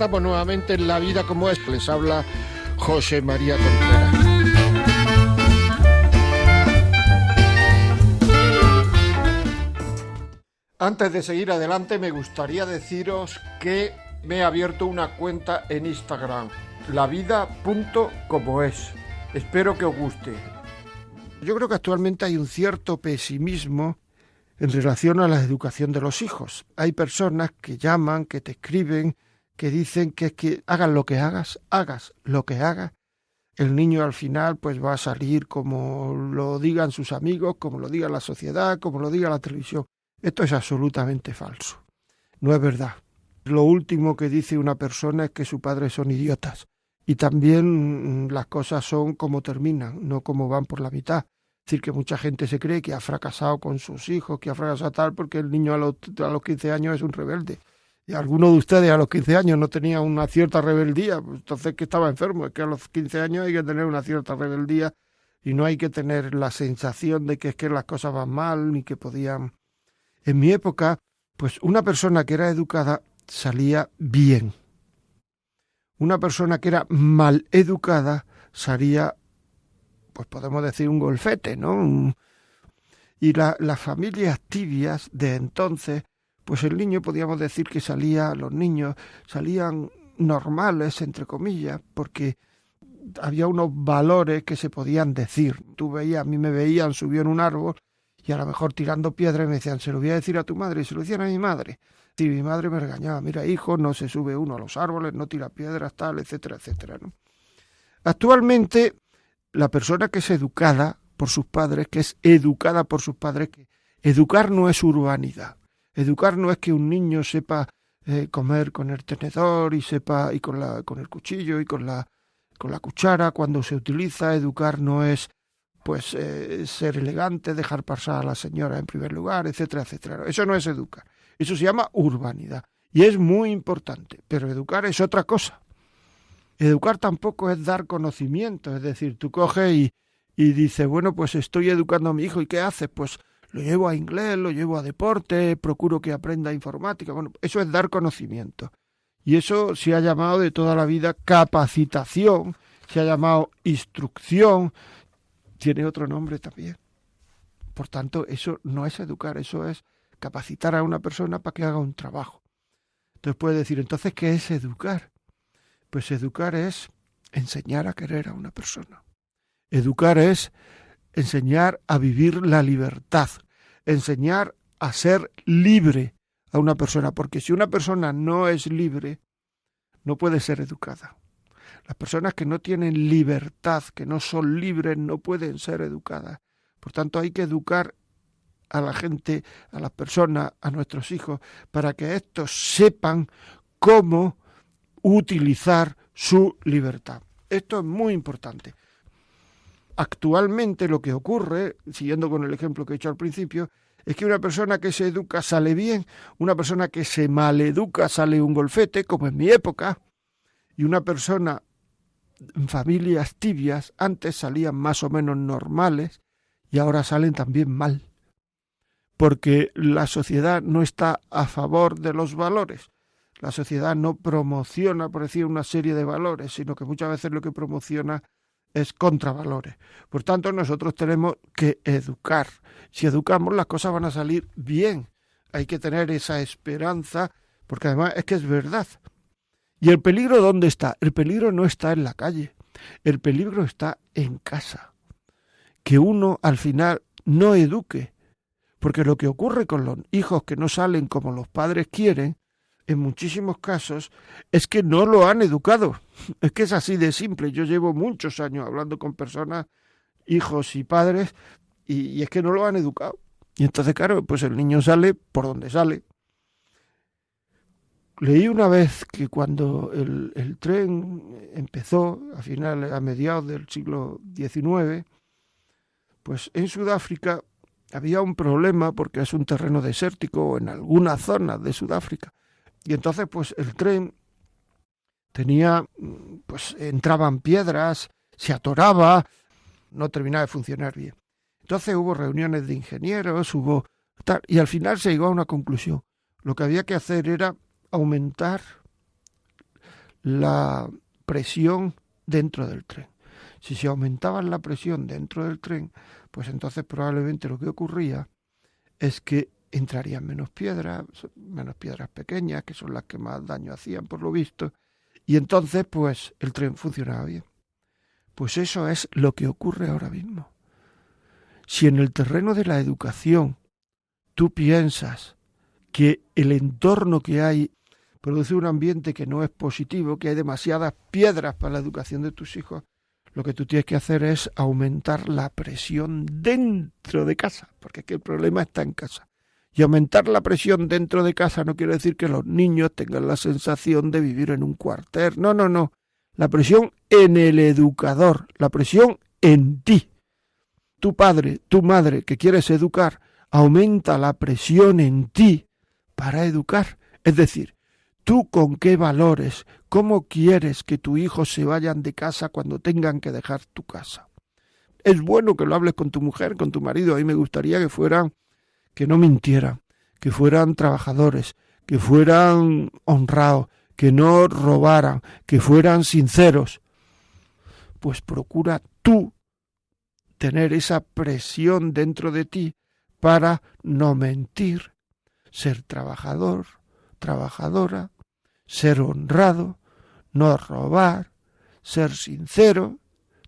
estamos nuevamente en La Vida como es. Les habla José María Contreras. Antes de seguir adelante, me gustaría deciros que me he abierto una cuenta en Instagram, lavida.comoes. Espero que os guste. Yo creo que actualmente hay un cierto pesimismo en relación a la educación de los hijos. Hay personas que llaman, que te escriben, que dicen que es que hagas lo que hagas lo que hagas, el niño al final pues va a salir como lo digan sus amigos, como lo diga la sociedad, como lo diga la televisión. Esto es absolutamente falso. No es verdad. Lo último que dice una persona es que sus padres son idiotas. Y también las cosas son como terminan, no como van por la mitad. Es decir, que mucha gente se cree que ha fracasado con sus hijos, que ha fracasado tal, porque el niño a los 15 años es un rebelde. Y alguno de ustedes a los 15 años no tenía una cierta rebeldía, pues entonces que estaba enfermo. Es que a los 15 años hay que tener una cierta rebeldía y no hay que tener la sensación de que es que las cosas van mal ni que podían... En mi época, pues una persona que era educada salía bien. Una persona que era mal educada salía, pues podemos decir, un golfete, ¿no? Y las familias tibias de entonces, pues el niño, podíamos decir que los niños salían normales, entre comillas, porque había unos valores que se podían decir. A mí me veían subido en un árbol, y a lo mejor tirando piedras me decían, se lo voy a decir a tu madre, y se lo decían a mi madre. Y mi madre me regañaba, mira hijo, no se sube uno a los árboles, no tira piedras, tal, etcétera, etcétera, ¿no? Actualmente, la persona que es educada por sus padres, que es educada por sus padres, que educar no es urbanidad. Educar no es que un niño sepa comer con el tenedor y con el cuchillo y con la cuchara cuando se utiliza. Educar no es pues ser elegante, dejar pasar a la señora en primer lugar, etcétera, etcétera. Eso no es educar. Eso se llama urbanidad. Y es muy importante. Pero educar es otra cosa. Educar tampoco es dar conocimiento. Es decir, tú coges y dices, bueno, pues estoy educando a mi hijo. ¿Y qué haces? Pues lo llevo a inglés, lo llevo a deporte, procuro que aprenda informática. Bueno, eso es dar conocimiento. Y eso se ha llamado de toda la vida capacitación, se ha llamado instrucción, tiene otro nombre también. Por tanto, eso no es educar, eso es capacitar a una persona para que haga un trabajo. Entonces puedes decir, entonces, ¿qué es educar? Pues educar es enseñar a querer a una persona. Educar es enseñar a vivir la libertad, enseñar a ser libre a una persona, porque si una persona no es libre, no puede ser educada. Las personas que no tienen libertad, que no son libres, no pueden ser educadas. Por tanto, hay que educar a la gente, a las personas, a nuestros hijos, para que estos sepan cómo utilizar su libertad. Esto es muy importante. Actualmente lo que ocurre, siguiendo con el ejemplo que he hecho al principio, es que una persona que se educa sale bien, una persona que se maleduca sale un golfete, como en mi época, y una persona en familias tibias antes salían más o menos normales y ahora salen también mal, porque la sociedad no está a favor de los valores. La sociedad no promociona, por decir, una serie de valores, sino que muchas veces lo que promociona es contravalores. Por tanto, nosotros tenemos que educar. Si educamos, las cosas van a salir bien. Hay que tener esa esperanza, porque además es que es verdad. ¿Y el peligro dónde está? El peligro no está en la calle. El peligro está en casa. Que uno al final no eduque. Porque lo que ocurre con los hijos que no salen como los padres quieren, en muchísimos casos, es que no lo han educado. Es que es así de simple. Yo llevo muchos años hablando con personas, hijos y padres, y es que no lo han educado. Y entonces, claro, pues el niño sale por donde sale. Leí una vez que cuando el tren empezó, a mediados del siglo XIX, pues en Sudáfrica había un problema porque es un terreno desértico en algunas zonas de Sudáfrica. Y entonces pues el tren entraban piedras, se atoraba, no terminaba de funcionar bien. Entonces hubo reuniones de ingenieros, y al final se llegó a una conclusión. Lo que había que hacer era aumentar la presión dentro del tren. Si se aumentaba la presión dentro del tren, pues entonces probablemente lo que ocurría es que entrarían menos piedras pequeñas, que son las que más daño hacían por lo visto, y entonces pues el tren funcionaba bien. Pues eso es lo que ocurre ahora mismo. Si en el terreno de la educación tú piensas que el entorno que hay produce un ambiente que no es positivo, que hay demasiadas piedras para la educación de tus hijos, lo que tú tienes que hacer es aumentar la presión dentro de casa, porque es que el problema está en casa. Y aumentar la presión dentro de casa no quiere decir que los niños tengan la sensación de vivir en un cuartel. No, no, no. La presión en el educador, la presión en ti. Tu padre, tu madre que quieres educar, aumenta la presión en ti para educar. Es decir, tú con qué valores, cómo quieres que tu hijo se vayan de casa cuando tengan que dejar tu casa. Es bueno que lo hables con tu mujer, con tu marido. A mí me gustaría que no mintieran, que fueran trabajadores, que fueran honrados, que no robaran, que fueran sinceros. Pues procura tú tener esa presión dentro de ti para no mentir, ser trabajador, trabajadora, ser honrado, no robar, ser sincero.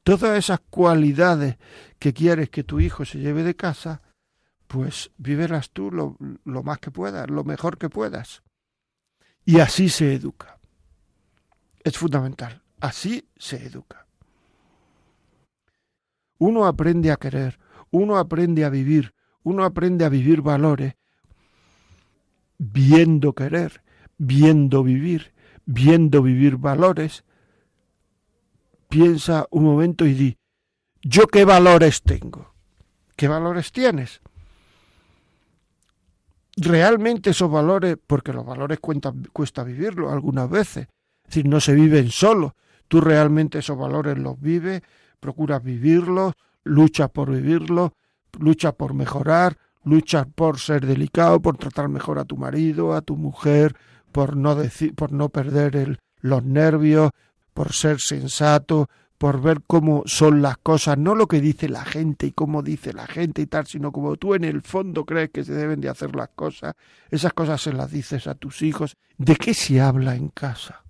Todas esas cualidades que quieres que tu hijo se lleve de casa, pues vívelas tú lo más que puedas, lo mejor que puedas. Y así se educa. Es fundamental. Así se educa. Uno aprende a querer, uno aprende a vivir valores, viendo querer, viendo vivir valores. Piensa un momento y di, ¿yo qué valores tengo? ¿Qué valores tienes? Realmente esos valores, porque los valores cuesta vivirlos algunas veces, es decir, no se viven solos. Tú realmente esos valores los vives, procuras vivirlos, luchas por vivirlos, luchas por mejorar, luchas por ser delicado, por tratar mejor a tu marido, a tu mujer, por no perder los nervios, por ser sensato, por ver cómo son las cosas, no lo que dice la gente y cómo dice la gente y tal, sino como tú en el fondo crees que se deben de hacer las cosas. Esas cosas se las dices a tus hijos. ¿De qué se habla en casa?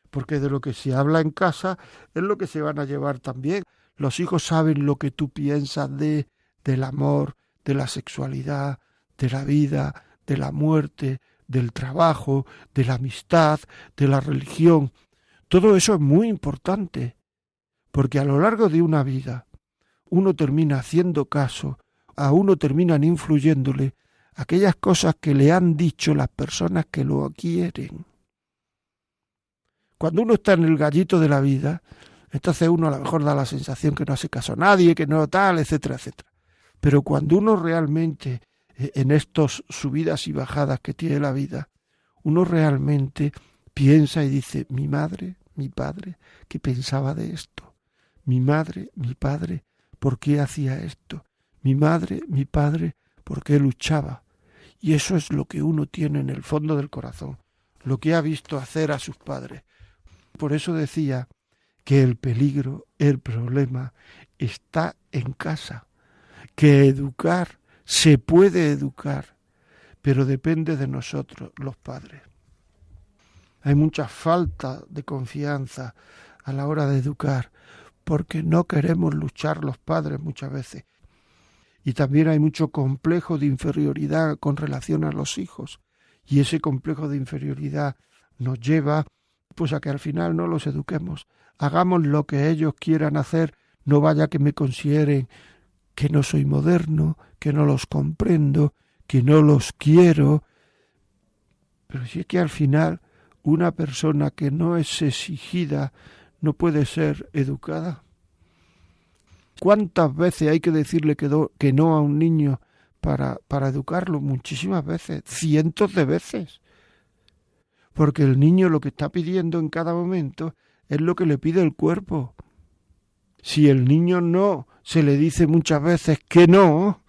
Porque de lo que se habla en casa es lo que se van a llevar también. Los hijos saben lo que tú piensas del amor, de la sexualidad, de la vida, de la muerte, del trabajo, de la amistad, de la religión. Todo eso es muy importante, porque a lo largo de una vida uno termina haciendo caso, a uno terminan influyéndole aquellas cosas que le han dicho las personas que lo quieren. Cuando uno está en el gallito de la vida, entonces uno a lo mejor da la sensación que no hace caso a nadie, que no tal, etcétera, etcétera. Pero cuando uno realmente, en estos subidas y bajadas que tiene la vida, uno realmente piensa y dice, mi madre, mi padre, ¿qué pensaba de esto? Mi madre, mi padre, ¿por qué hacía esto? Mi madre, mi padre, ¿por qué luchaba? Y eso es lo que uno tiene en el fondo del corazón, lo que ha visto hacer a sus padres. Por eso decía que el peligro, el problema, está en casa, que educar, se puede educar, pero depende de nosotros, los padres. Hay mucha falta de confianza a la hora de educar, porque no queremos luchar los padres muchas veces. Y también hay mucho complejo de inferioridad con relación a los hijos. Y ese complejo de inferioridad nos lleva pues a que al final no los eduquemos. Hagamos lo que ellos quieran hacer, no vaya que me consideren que no soy moderno, que no los comprendo, que no los quiero. Pero si es que al final una persona que no es exigida no puede ser educada. ¿Cuántas veces hay que decirle que no a un niño para educarlo? Muchísimas veces, cientos de veces. Porque el niño lo que está pidiendo en cada momento es lo que le pide el cuerpo. Si el niño no se le dice muchas veces que no,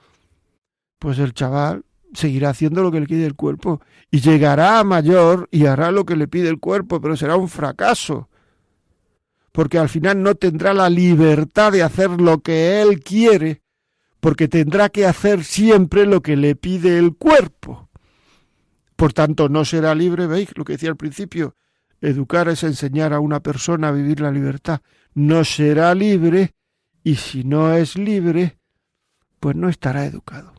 pues el chaval seguirá haciendo lo que le pide el cuerpo y llegará a mayor y hará lo que le pide el cuerpo, pero será un fracaso, porque al final no tendrá la libertad de hacer lo que él quiere, porque tendrá que hacer siempre lo que le pide el cuerpo. Por tanto, no será libre, ¿veis? Lo que decía al principio, educar es enseñar a una persona a vivir la libertad. No será libre, y si no es libre, pues no estará educado.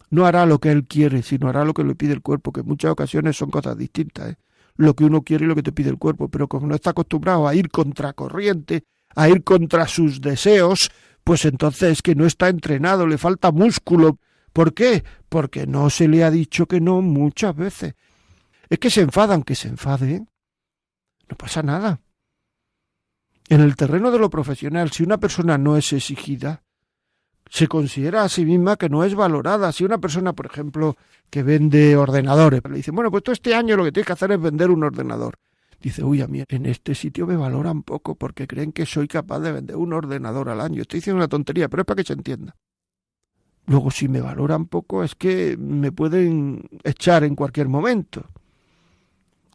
No hará lo que él quiere, sino hará lo que le pide el cuerpo, que en muchas ocasiones son cosas distintas, ¿eh? Lo que uno quiere y lo que te pide el cuerpo, pero como no está acostumbrado a ir contracorriente, a ir contra sus deseos, pues entonces es que no está entrenado, le falta músculo. ¿Por qué? Porque no se le ha dicho que no muchas veces. Es que se enfada, aunque se enfade, no pasa nada. En el terreno de lo profesional, si una persona no es exigida, se considera a sí misma que no es valorada. Si una persona, por ejemplo, que vende ordenadores, le dicen, bueno, pues tú este año lo que tienes que hacer es vender un ordenador. Dice, uy, a mí en este sitio me valoran poco porque creen que soy capaz de vender un ordenador al año. Estoy diciendo una tontería, pero es para que se entienda. Luego, si me valoran poco, es que me pueden echar en cualquier momento.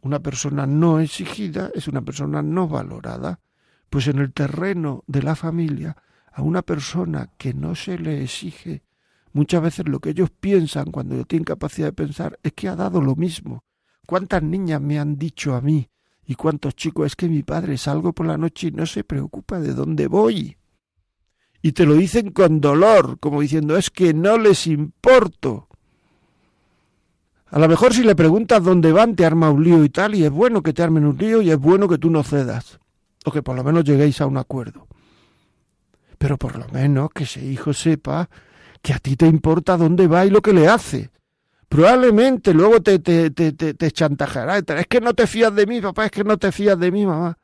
Una persona no exigida es una persona no valorada. Pues en el terreno de la familia, a una persona que no se le exige, muchas veces lo que ellos piensan cuando tienen capacidad de pensar es que ha dado lo mismo. ¿Cuántas niñas me han dicho a mí y cuántos chicos? Es que mi padre salgo por la noche y no se preocupa de dónde voy. Y te lo dicen con dolor, como diciendo, es que no les importo. A lo mejor si le preguntas dónde van, te arma un lío y tal, y es bueno que te armen un lío y es bueno que tú no cedas, o que por lo menos lleguéis a un acuerdo. Pero por lo menos que ese hijo sepa que a ti te importa dónde va y lo que le hace. Probablemente luego te chantajeará. Es que no te fías de mí, papá, es que no te fías de mí, mamá.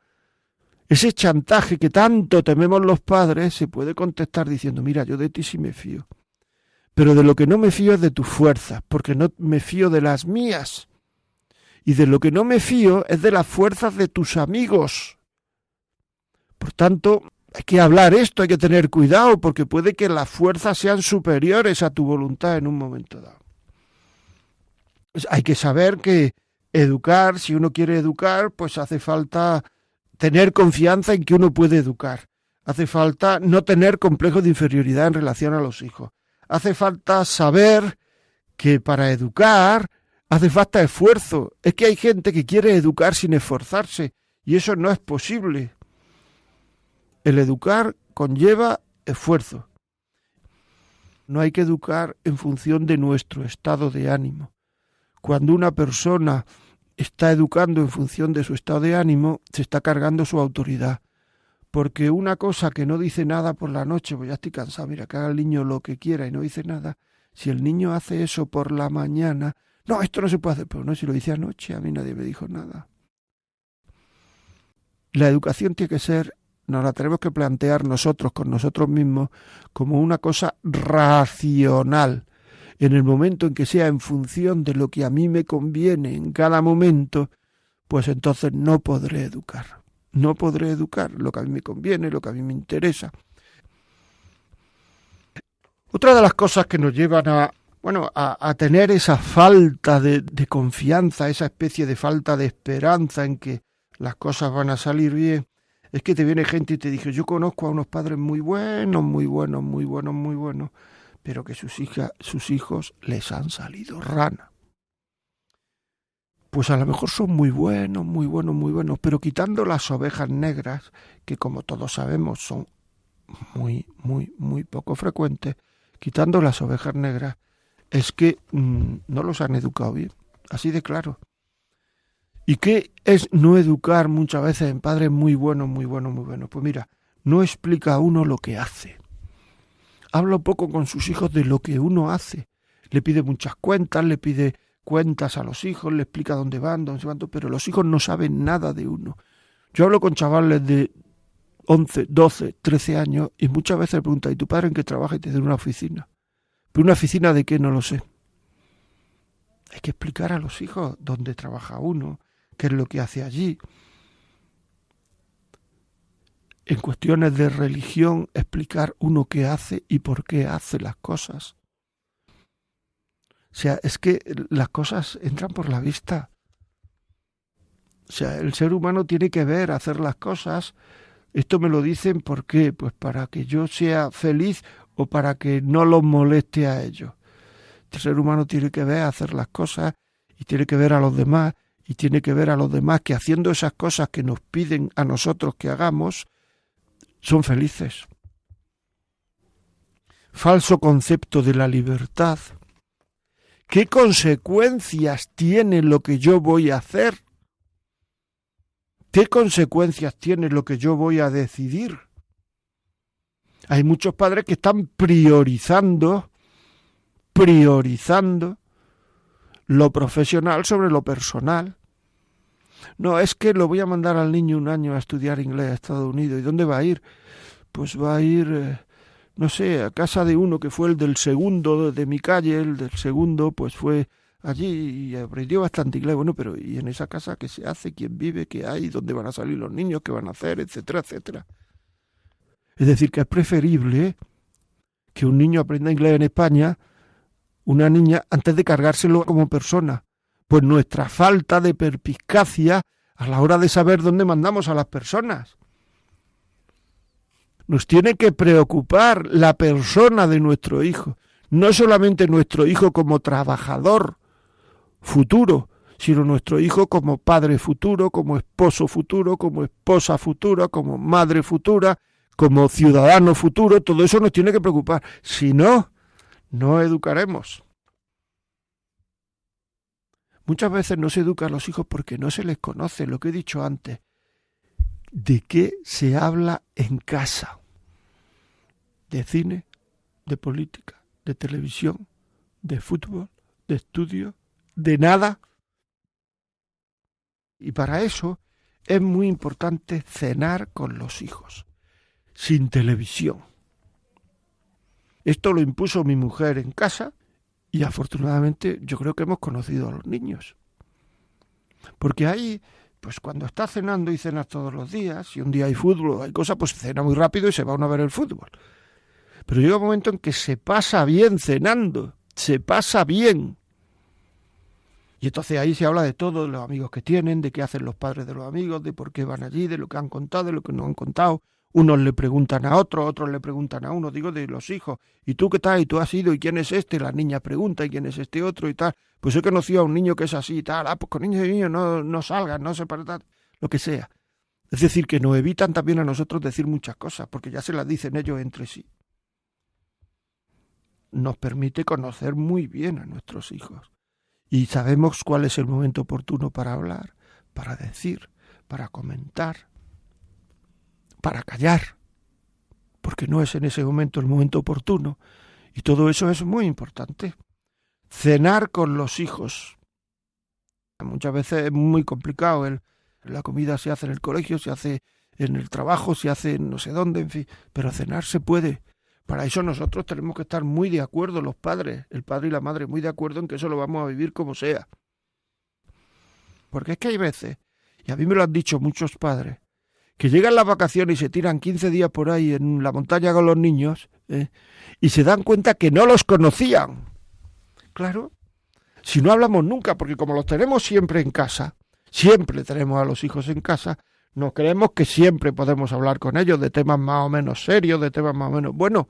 Ese chantaje que tanto tememos los padres se puede contestar diciendo, mira, yo de ti sí me fío. Pero de lo que no me fío es de tus fuerzas, porque no me fío de las mías. Y de lo que no me fío es de las fuerzas de tus amigos. Por tanto, hay que hablar esto, hay que tener cuidado, porque puede que las fuerzas sean superiores a tu voluntad en un momento dado. Pues hay que saber que educar, si uno quiere educar, pues hace falta tener confianza en que uno puede educar. Hace falta no tener complejo de inferioridad en relación a los hijos. Hace falta saber que para educar hace falta esfuerzo. Es que hay gente que quiere educar sin esforzarse y eso no es posible. El educar conlleva esfuerzo. No hay que educar en función de nuestro estado de ánimo. Cuando una persona está educando en función de su estado de ánimo, se está cargando su autoridad. Porque una cosa que no dice nada por la noche, pues ya estoy cansado, mira, que haga el niño lo que quiera y no dice nada. Si el niño hace eso por la mañana, no, esto no se puede hacer, pero no, si lo hice anoche, a mí nadie me dijo nada. La educación tiene que ser, nos la tenemos que plantear nosotros con nosotros mismos como una cosa racional. En el momento en que sea en función de lo que a mí me conviene en cada momento, pues entonces no podré educar. No podré educar lo que a mí me conviene, lo que a mí me interesa. Otra de las cosas que nos llevan a tener esa falta de confianza, esa especie de falta de esperanza en que las cosas van a salir bien, es que te viene gente y te dice, yo conozco a unos padres muy buenos, pero que sus hijos les han salido rana. Pues a lo mejor son muy buenos, pero quitando las ovejas negras, que como todos sabemos son muy poco frecuentes, quitando las ovejas negras, es que no los han educado bien, así de claro. ¿Y qué es no educar muchas veces en padres muy buenos? Pues mira, no explica a uno lo que hace. Habla poco con sus hijos de lo que uno hace. Le pide muchas cuentas, le pide cuentas a los hijos, le explica dónde van, pero los hijos no saben nada de uno. Yo hablo con chavales de 11, 12, 13 años y muchas veces le preguntan, ¿y tu padre en qué trabaja? Y te dicen una oficina. ¿Pero una oficina de qué? No lo sé. Hay que explicar a los hijos dónde trabaja uno, qué es lo que hace allí. En cuestiones de religión, explicar uno qué hace y por qué hace las cosas. O sea, es que las cosas entran por la vista. O sea, el ser humano tiene que ver, hacer las cosas. Esto me lo dicen, ¿por qué? Pues para que yo sea feliz o para que no los moleste a ellos. El ser humano tiene que ver, hacer las cosas y tiene que ver a los demás y tiene que ver a los demás que haciendo esas cosas que nos piden a nosotros que hagamos, son felices. Falso concepto de la libertad. ¿Qué consecuencias tiene lo que yo voy a hacer? ¿Qué consecuencias tiene lo que yo voy a decidir? Hay muchos padres que están priorizando lo profesional sobre lo personal. No, es que lo voy a mandar al niño un año a estudiar inglés a Estados Unidos. ¿Y dónde va a ir? Pues va a ir, no sé, a casa de uno que fue el del segundo de mi calle. El del segundo pues fue allí y aprendió bastante inglés. Bueno, pero ¿y en esa casa qué se hace? ¿Quién vive? ¿Qué hay? ¿Dónde van a salir los niños? ¿Qué van a hacer? Etcétera, etcétera. Es decir, que es preferible que un niño aprenda inglés en España, una niña, antes de cargárselo como persona. Pues nuestra falta de perspicacia a la hora de saber dónde mandamos a las personas. Nos tiene que preocupar la persona de nuestro hijo, no solamente nuestro hijo como trabajador futuro, sino nuestro hijo como padre futuro, como esposo futuro, como esposa futura, como madre futura, como ciudadano futuro. Todo eso nos tiene que preocupar. Si no, no educaremos. Muchas veces no se educa a los hijos porque no se les conoce, lo que he dicho antes. ¿De qué se habla en casa? De cine, de política, de televisión, de fútbol, de estudio, de nada. Y para eso es muy importante cenar con los hijos, sin televisión. Esto lo impuso mi mujer en casa y afortunadamente yo creo que hemos conocido a los niños. Porque ahí, pues cuando estás cenando y cenas todos los días, si un día hay fútbol o hay cosas, pues cena muy rápido y se va uno a ver el fútbol. Pero llega un momento en que se pasa bien cenando, se pasa bien. Y entonces ahí se habla de todo, de los amigos que tienen, de qué hacen los padres de los amigos, de por qué van allí, de lo que han contado, de lo que no han contado. Unos le preguntan a otros, otros le preguntan a uno, digo, de los hijos. ¿Y tú qué tal? ¿Y tú has ido? ¿Y quién es este? La niña pregunta, ¿y quién es este otro? Y tal. Pues he conocido a un niño que es así y tal. Ah, pues con niños y niños no salgan, no se partan, lo que sea. Es decir, que nos evitan también a nosotros decir muchas cosas, porque ya se las dicen ellos entre sí. Nos permite conocer muy bien a nuestros hijos. Y sabemos cuál es el momento oportuno para hablar, para decir, para comentar, para callar, porque no es en ese momento el momento oportuno. Y todo eso es muy importante. Cenar con los hijos. Muchas veces es muy complicado. La comida se hace en el colegio, se hace en el trabajo, se hace en no sé dónde, en fin. Pero cenar se puede. Para eso nosotros tenemos que estar muy de acuerdo, los padres, el padre y la madre, muy de acuerdo en que eso lo vamos a vivir como sea. Porque es que hay veces, y a mí me lo han dicho muchos padres, que llegan las vacaciones y se tiran 15 días por ahí en la montaña con los niños, y se dan cuenta que no los conocían. Claro, si no hablamos nunca, porque como los tenemos siempre en casa, siempre tenemos a los hijos en casa, nos creemos que siempre podemos hablar con ellos de temas más o menos serios, de temas más o menos... Bueno,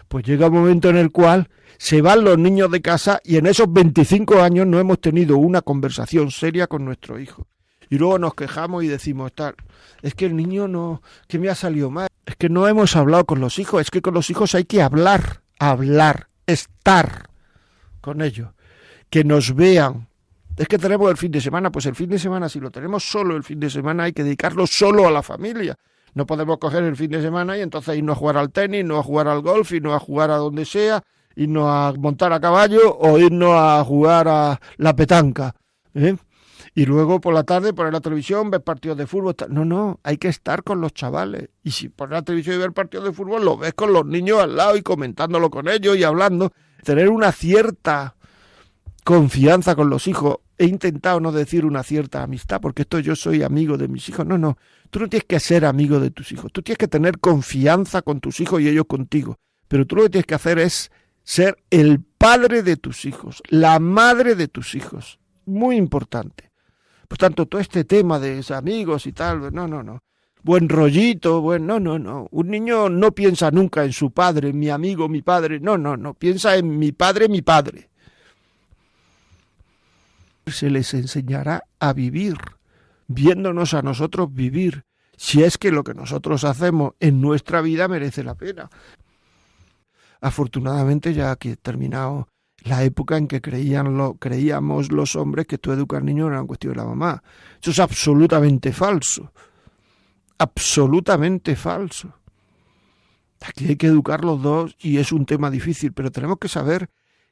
pues llega un momento en el cual se van los niños de casa y en esos 25 años no hemos tenido una conversación seria con nuestro hijo. Y luego nos quejamos y decimos, tal, es que el niño no, que me ha salido mal. Es que no hemos hablado con los hijos, es que con los hijos hay que hablar, estar con ellos, que nos vean. Es que tenemos el fin de semana, pues el fin de semana, si lo tenemos solo el fin de semana, hay que dedicarlo solo a la familia. No podemos coger el fin de semana y entonces irnos a jugar al tenis, no a jugar al golf, irnos a jugar a donde sea, irnos a montar a caballo o irnos a jugar a la petanca. Y luego por la tarde poner la televisión, ver partidos de fútbol. No, hay que estar con los chavales. Y si pones la televisión y ver partidos de fútbol, lo ves con los niños al lado y comentándolo con ellos y hablando. Tener una cierta confianza con los hijos. He intentado no decir una cierta amistad, porque esto yo soy amigo de mis hijos. No, tú no tienes que ser amigo de tus hijos. Tú tienes que tener confianza con tus hijos y ellos contigo. Pero tú lo que tienes que hacer es ser el padre de tus hijos, la madre de tus hijos. Muy importante. Por tanto, todo este tema de amigos y tal, no. Buen rollito, no. Un niño no piensa nunca en su padre, mi amigo, mi padre. No. Piensa en mi padre, mi padre. Se les enseñará a vivir, viéndonos a nosotros vivir, si es que lo que nosotros hacemos en nuestra vida merece la pena. Afortunadamente ya aquí he terminado la época en que creíamos los hombres que tú educar niños era una cuestión de la mamá. Eso es absolutamente falso. Absolutamente falso. Aquí hay que educar los dos y es un tema difícil, pero tenemos que saber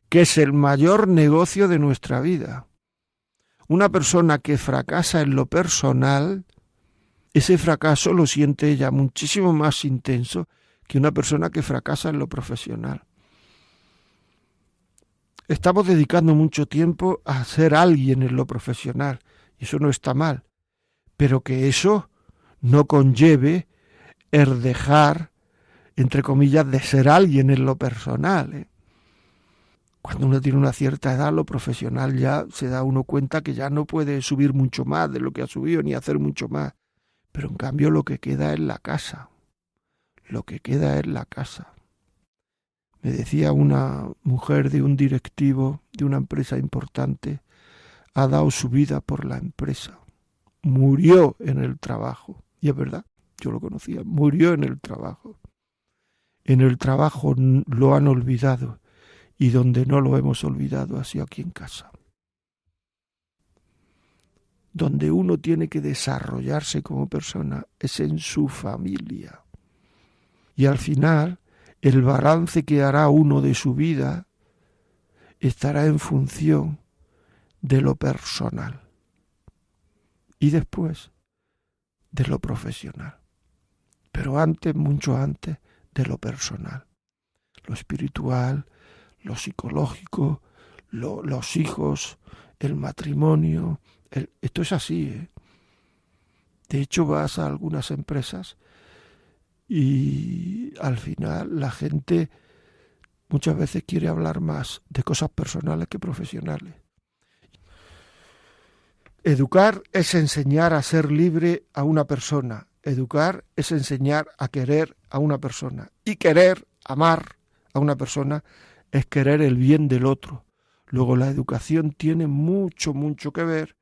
que es el mayor negocio de nuestra vida. Una persona que fracasa en lo personal, ese fracaso lo siente ella muchísimo más intenso que una persona que fracasa en lo profesional. Estamos dedicando mucho tiempo a ser alguien en lo profesional, y eso no está mal, pero que eso no conlleve el dejar, entre comillas, de ser alguien en lo personal. Cuando uno tiene una cierta edad, lo profesional ya se da uno cuenta que ya no puede subir mucho más de lo que ha subido, ni hacer mucho más. Pero en cambio lo que queda es la casa. Lo que queda es la casa. Me decía una mujer de un directivo de una empresa importante, ha dado su vida por la empresa. Murió en el trabajo. Y es verdad, yo lo conocía, murió en el trabajo. En el trabajo lo han olvidado y donde no lo hemos olvidado ha sido aquí en casa. Donde uno tiene que desarrollarse como persona es en su familia. Y al final, el balance que hará uno de su vida estará en función de lo personal y después de lo profesional. Pero antes, mucho antes, de lo personal. Lo espiritual, lo psicológico, los hijos, el matrimonio. Esto es así, ¿eh? De hecho, vas a algunas empresas y al final la gente muchas veces quiere hablar más de cosas personales que profesionales. Educar es enseñar a ser libre a una persona. Educar es enseñar a querer a una persona. Y querer, amar a una persona es querer el bien del otro. Luego la educación tiene mucho que ver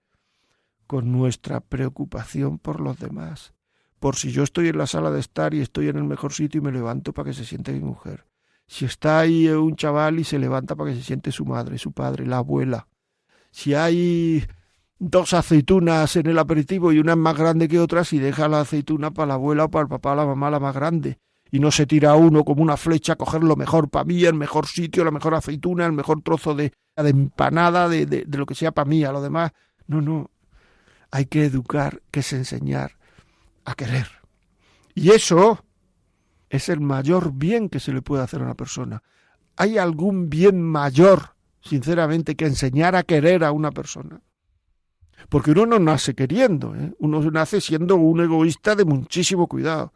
con nuestra preocupación por los demás. Por si yo estoy en la sala de estar y estoy en el mejor sitio y me levanto para que se siente mi mujer. Si está ahí un chaval y se levanta para que se siente su madre, su padre, la abuela. Si hay 2 aceitunas en el aperitivo y una es más grande que otras y deja la aceituna para la abuela o para el papá o la mamá la más grande. Y no se tira uno como una flecha a coger lo mejor para mí, el mejor sitio, la mejor aceituna, el mejor trozo de empanada, de lo que sea para mí, a lo demás. No. Hay que educar, que es enseñar a querer. Y eso es el mayor bien que se le puede hacer a una persona. ¿Hay algún bien mayor, sinceramente, que enseñar a querer a una persona? Porque uno no nace queriendo, ¿eh? Uno nace siendo un egoísta de muchísimo cuidado.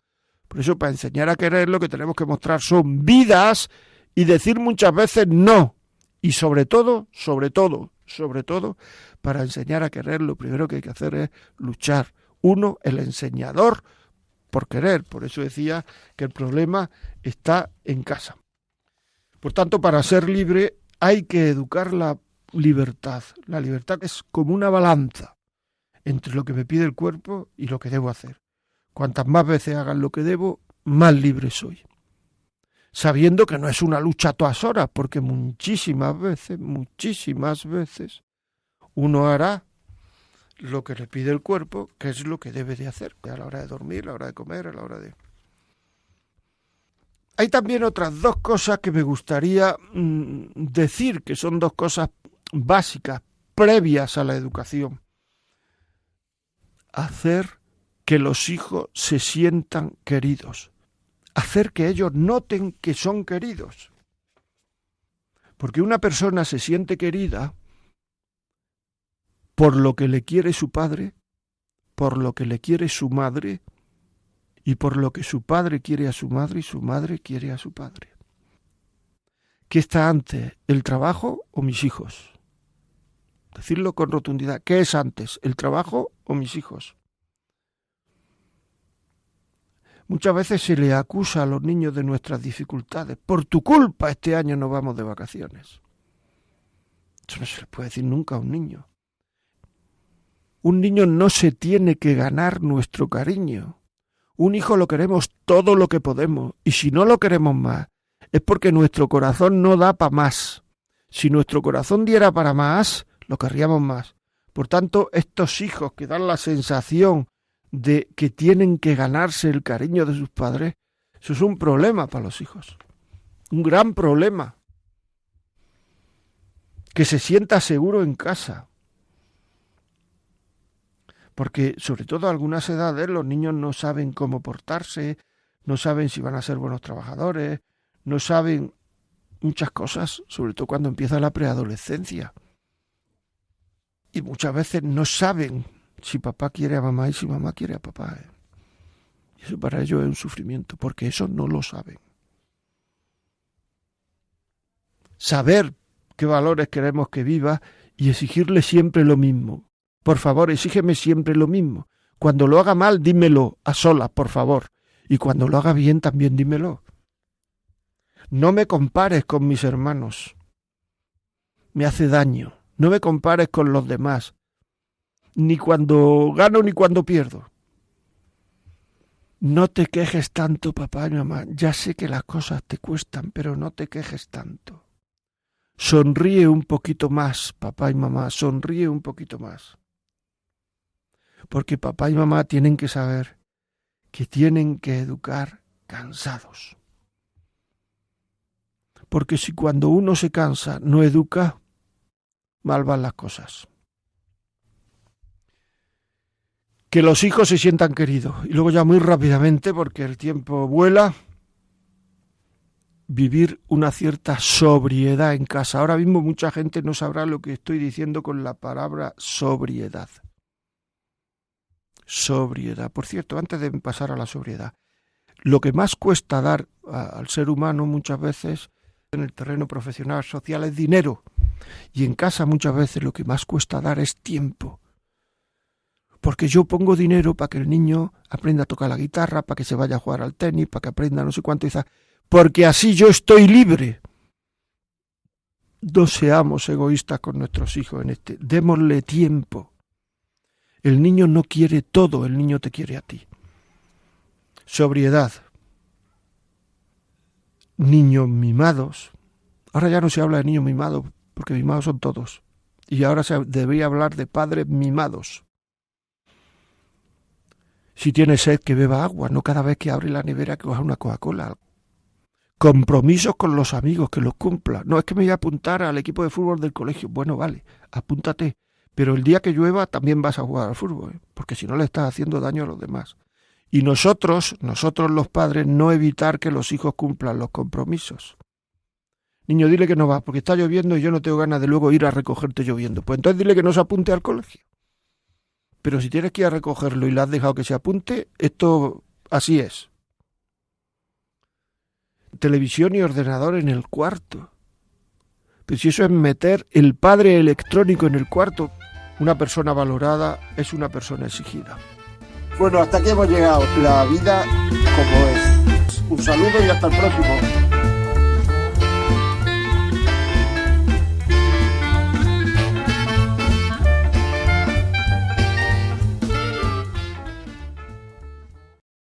Por eso, para enseñar a querer, lo que tenemos que mostrar son vidas y decir muchas veces no. Y sobre todo, para enseñar a querer, lo primero que hay que hacer es luchar. Uno, el enseñador, por querer. Por eso decía que el problema está en casa. Por tanto, para ser libre hay que educar la libertad. La libertad es como una balanza entre lo que me pide el cuerpo y lo que debo hacer. Cuantas más veces haga lo que debo, más libre soy. Sabiendo que no es una lucha a todas horas, porque muchísimas veces, uno hará lo que le pide el cuerpo, que es lo que debe de hacer, a la hora de dormir, a la hora de comer, a la hora de... Hay también otras 2 cosas que me gustaría decir, que son 2 cosas básicas, previas a la educación. Hacer que los hijos se sientan queridos. Hacer que ellos noten que son queridos. Porque una persona se siente querida por lo que le quiere su padre, por lo que le quiere su madre y por lo que su padre quiere a su madre y su madre quiere a su padre. ¿Qué está antes, el trabajo o mis hijos? Decirlo con rotundidad. ¿Qué es antes, el trabajo o mis hijos? Muchas veces se le acusa a los niños de nuestras dificultades. Por tu culpa este año no vamos de vacaciones. Eso no se le puede decir nunca a un niño. Un niño no se tiene que ganar nuestro cariño. Un hijo lo queremos todo lo que podemos. Y si no lo queremos más, es porque nuestro corazón no da para más. Si nuestro corazón diera para más, lo querríamos más. Por tanto, estos hijos que dan la sensación de que tienen que ganarse el cariño de sus padres, eso es un problema para los hijos. Un gran problema. Que se sienta seguro en casa. Porque, sobre todo a algunas edades, los niños no saben cómo portarse, no saben si van a ser buenos trabajadores, no saben muchas cosas, sobre todo cuando empieza la preadolescencia. Y muchas veces no saben si papá quiere a mamá y si mamá quiere a papá. Y eso para ellos es un sufrimiento, porque eso no lo saben. Saber qué valores queremos que viva y exigirle siempre lo mismo. Por favor, exígeme siempre lo mismo. Cuando lo haga mal, dímelo a solas, por favor. Y cuando lo haga bien, también dímelo. No me compares con mis hermanos. Me hace daño. No me compares con los demás. Ni cuando gano ni cuando pierdo. No te quejes tanto, papá y mamá. Ya sé que las cosas te cuestan, pero no te quejes tanto. Sonríe un poquito más, papá y mamá. Sonríe un poquito más. Porque papá y mamá tienen que saber que tienen que educar cansados. Porque si cuando uno se cansa no educa, mal van las cosas. Que los hijos se sientan queridos. Y luego ya muy rápidamente, porque el tiempo vuela, vivir una cierta sobriedad en casa. Ahora mismo mucha gente no sabrá lo que estoy diciendo con la palabra sobriedad. Sobriedad. Por cierto, antes de pasar a la sobriedad, lo que más cuesta dar al ser humano muchas veces en el terreno profesional, social, es dinero. Y en casa muchas veces lo que más cuesta dar es tiempo. Porque yo pongo dinero para que el niño aprenda a tocar la guitarra, para que se vaya a jugar al tenis, para que aprenda no sé cuánto, porque así yo estoy libre. No seamos egoístas con nuestros hijos en este. Démosle tiempo. El niño no quiere todo, el niño te quiere a ti. Sobriedad. Niños mimados. Ahora ya no se habla de niños mimados, porque mimados son todos. Y ahora se debería hablar de padres mimados. Si tiene sed, que beba agua, no cada vez que abre la nevera que coja una Coca-Cola. Compromisos con los amigos, que los cumpla. No es que me voy a apuntar al equipo de fútbol del colegio. Bueno, vale, apúntate. Pero el día que llueva también vas a jugar al fútbol, porque si no le estás haciendo daño a los demás. Y nosotros los padres, no evitar que los hijos cumplan los compromisos. Niño, dile que no va, porque está lloviendo y yo no tengo ganas de luego ir a recogerte lloviendo. Pues entonces dile que no se apunte al colegio. Pero si tienes que ir a recogerlo y le has dejado que se apunte, esto así es. Televisión y ordenador en el cuarto. Pero si eso es meter el padre electrónico en el cuarto, una persona valorada es una persona exigida. Bueno, hasta aquí hemos llegado. La vida como es. Un saludo y hasta el próximo.